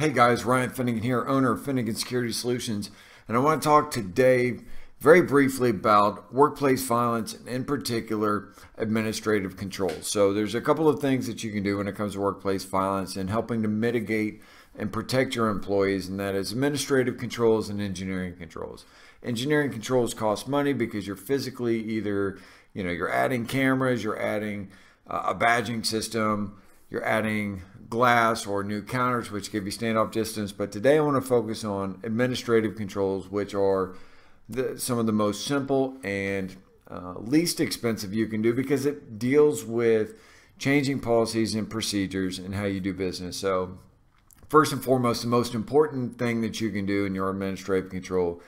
Hey guys, Ryan Finnegan here, owner of Finnegan Security Solutions, and I want to talk today very briefly about workplace violence and in particular administrative controls. So there's a couple of things that you can do when it comes to workplace violence and helping to mitigate and protect your employees, and that is administrative controls and engineering controls. Engineering controls cost money because you're physically either, you're adding cameras, you're adding a badging system, you're adding glass or new counters which give you standoff distance. But today I want to focus on administrative controls, which are some of the most simple and least expensive you can do because it deals with changing policies and procedures and how you do business. So first and foremost, the most important thing that you can do in your administrative control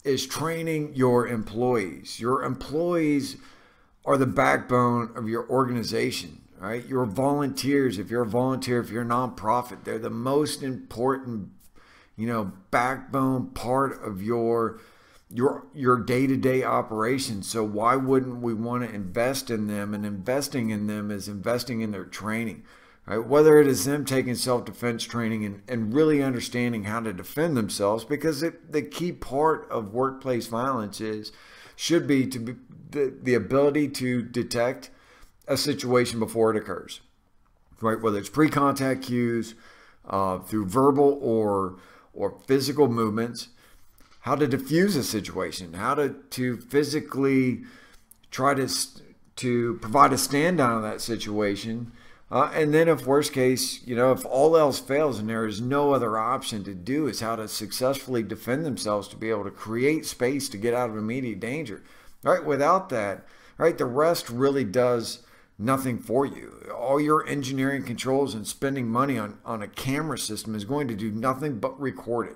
is training your employees. Your employees are the backbone of your organization. Right? Your volunteers, if you're a volunteer, if you're a nonprofit, they're the most important, backbone part of your day-to-day operations. So why wouldn't we want to invest in them? And investing in them is investing in their training, right? Whether it is them taking self-defense training and really understanding how to defend themselves, because the key part of workplace violence should be the ability to detect a situation before it occurs, right? Whether it's pre-contact cues, through verbal or physical movements, how to diffuse a situation, how to physically try to provide a stand down of that situation. And then if worst case, if all else fails and there is no other option to do, is how to successfully defend themselves to be able to create space to get out of immediate danger, right? Without that, right, the rest really does nothing for you. All your engineering controls and spending money on a camera system is going to do nothing but record it.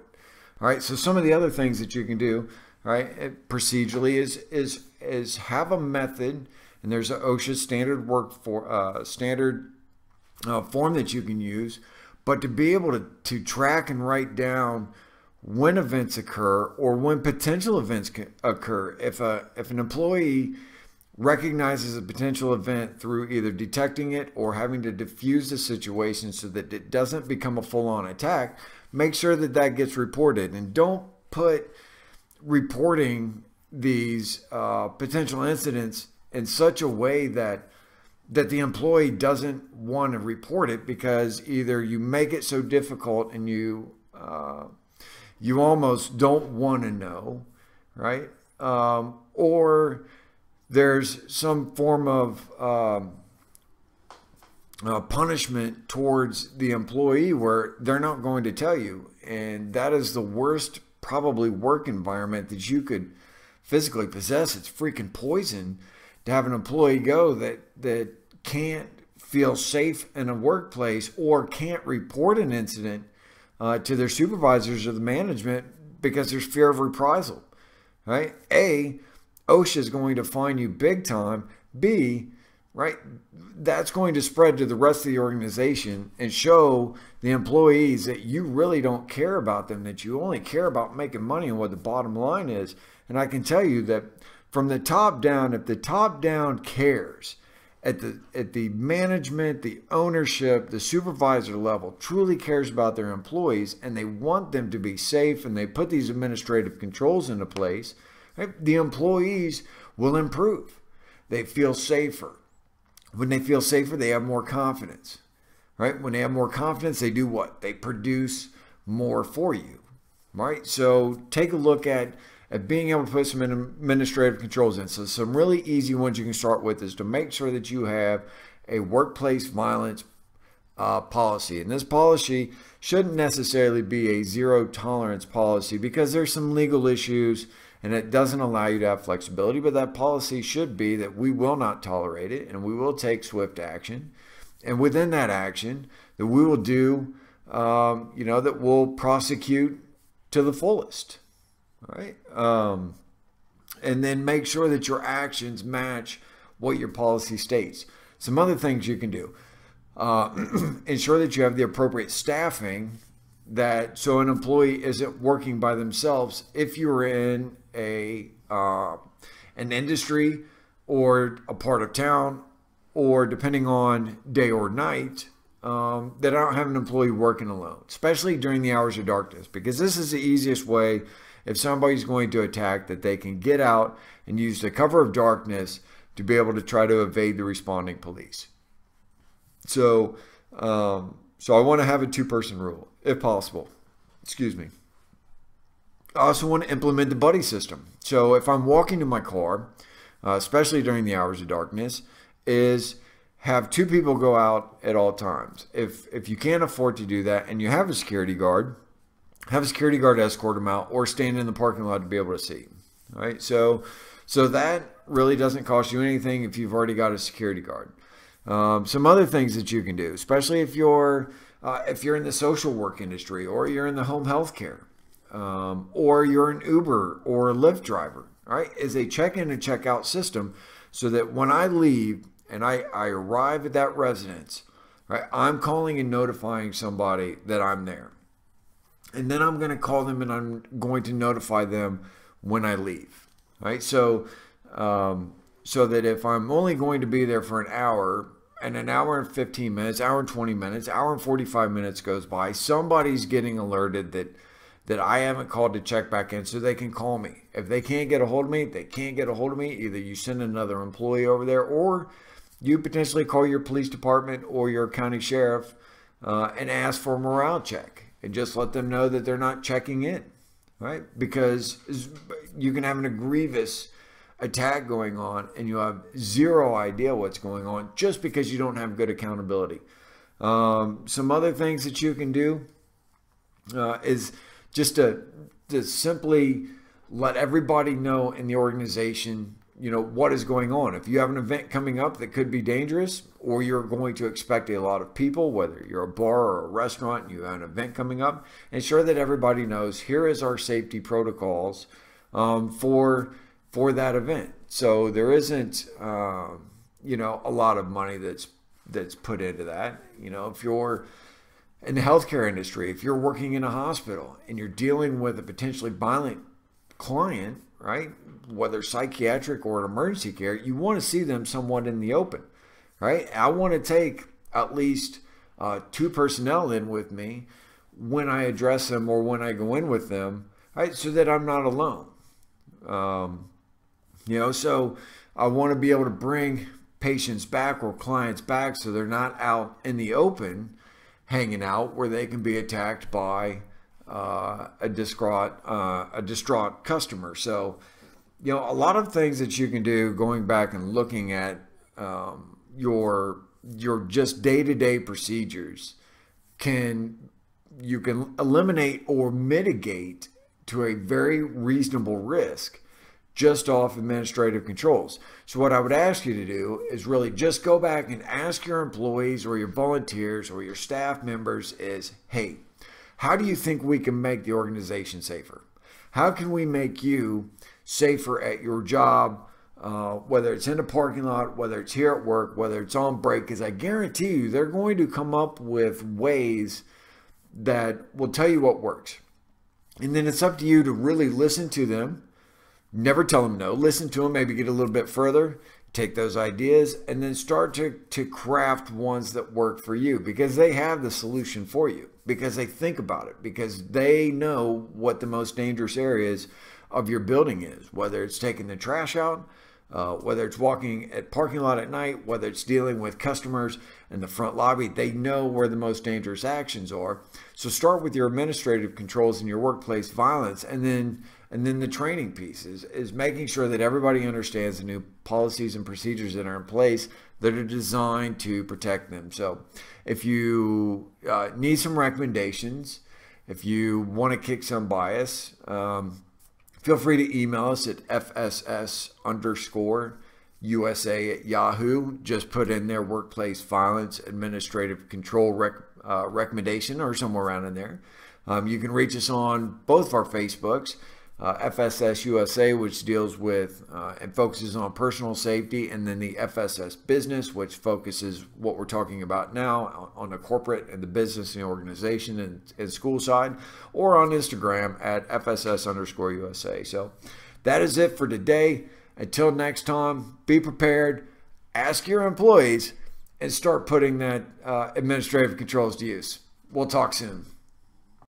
All right. So some of the other things that you can do, right, procedurally is have a method, and there's an OSHA standard form that you can use, but to be able to track and write down when events occur or when potential events can occur. If an employee recognizes a potential event through either detecting it or having to diffuse the situation so that it doesn't become a full-on attack, make sure that gets reported. And don't put reporting these potential incidents in such a way that the employee doesn't want to report it, because either you make it so difficult and you almost don't want to know, right? Or there's some form of punishment towards the employee where they're not going to tell you. And that is the worst probably work environment that you could physically possess. It's freaking poison to have an employee go that can't feel safe in a workplace or can't report an incident to their supervisors or the management because there's fear of reprisal, right? A, OSHA is going to fine you big time. B, right, that's going to spread to the rest of the organization and show the employees that you really don't care about them, that you only care about making money and what the bottom line is. And I can tell you that from the top down, if the top down cares at the management, the ownership, the supervisor level truly cares about their employees and they want them to be safe, and they put these administrative controls into place, right, the employees will improve. They feel safer. When they feel safer, they have more confidence, right? When they have more confidence, they do what? They produce more for you, right? So take a look at being able to put some administrative controls in. So some really easy ones you can start with is to make sure that you have a workplace violence policy. And this policy shouldn't necessarily be a zero tolerance policy, because there's some legal issues and it doesn't allow you to have flexibility. But that policy should be that we will not tolerate it and we will take swift action. And within that action, that we will do, that we'll prosecute to the fullest, right? And then make sure that your actions match what your policy states. Some other things you can do. Ensure that you have the appropriate staffing, so an employee isn't working by themselves. If you're in an industry or a part of town, or depending on day or night, that I don't have an employee working alone, especially during the hours of darkness, because this is the easiest way if somebody's going to attack that they can get out and use the cover of darkness to be able to try to evade the responding police. So I want to have a two-person rule if possible. Excuse me. I also want to implement the buddy system. So if I'm walking to my car, especially during the hours of darkness, is have two people go out at all times. If you can't afford to do that and you have a security guard, have a security guard escort them out or stand in the parking lot to be able to see. All right. So that really doesn't cost you anything if you've already got a security guard. Some other things that you can do, especially if you're in the social work industry or you're in the home health care, or you're an Uber or a Lyft driver, right, is a check-in and check-out system so that when I leave and I arrive at that residence, right, I'm calling and notifying somebody that I'm there. And then I'm going to call them and I'm going to notify them when I leave, right? So that if I'm only going to be there for an hour and an hour and 15 minutes, hour and 20 minutes, hour and 45 minutes goes by, somebody's getting alerted that I haven't called to check back in so they can call me. If they can't get a hold of me, they can't get a hold of me. Either you send another employee over there or you potentially call your police department or your county sheriff and ask for a morale check and just let them know that they're not checking in, right? Because you can have an egregious attack going on and you have zero idea what's going on just because you don't have good accountability. Some other things that you can do is just to simply let everybody know in the organization, what is going on. If you have an event coming up that could be dangerous, or you're going to expect a lot of people, whether you're a bar or a restaurant and you have an event coming up, ensure that everybody knows here is our safety protocols for that event. So there isn't a lot of money that's put into that. If you're in the healthcare industry, if you're working in a hospital and you're dealing with a potentially violent client, right, whether psychiatric or an emergency care, you want to see them somewhat in the open, right? I want to take at least two personnel in with me when I address them or when I go in with them, right, so that I'm not alone. So I want to be able to bring patients back or clients back so they're not out in the open hanging out where they can be attacked by a distraught customer. So, a lot of things that you can do going back and looking at your just day-to-day procedures you can eliminate or mitigate to a very reasonable risk just off administrative controls. So what I would ask you to do is really just go back and ask your employees or your volunteers or your staff members is, hey, how do you think we can make the organization safer? How can we make you safer at your job, whether it's in a parking lot, whether it's here at work, whether it's on break? Because I guarantee you they're going to come up with ways that will tell you what works. And then it's up to you to really listen to them. Never tell them no. Listen to them, maybe get a little bit further, take those ideas, and then start to craft ones that work for you because they have the solution for you, because they think about it, because they know what the most dangerous areas of your building is, whether it's taking the trash out, whether it's walking at parking lot at night, whether it's dealing with customers in the front lobby. They know where the most dangerous actions are. So start with your administrative controls in your workplace violence, and then the training piece is making sure that everybody understands the new policies and procedures that are in place that are designed to protect them. So if you need some recommendations, if you want to kick some bias, feel free to email us at FSS_USA@Yahoo. Just put in their workplace violence administrative control recommendation or somewhere around in there. You can reach us on both of our Facebooks. FSS USA, which deals with and focuses on personal safety, and then the FSS Business, which focuses what we're talking about now on the corporate and the business and the organization and school side, or on Instagram at FSS_USA. So that is it for today. Until next time, be prepared, ask your employees, and start putting that administrative controls to use. We'll talk soon.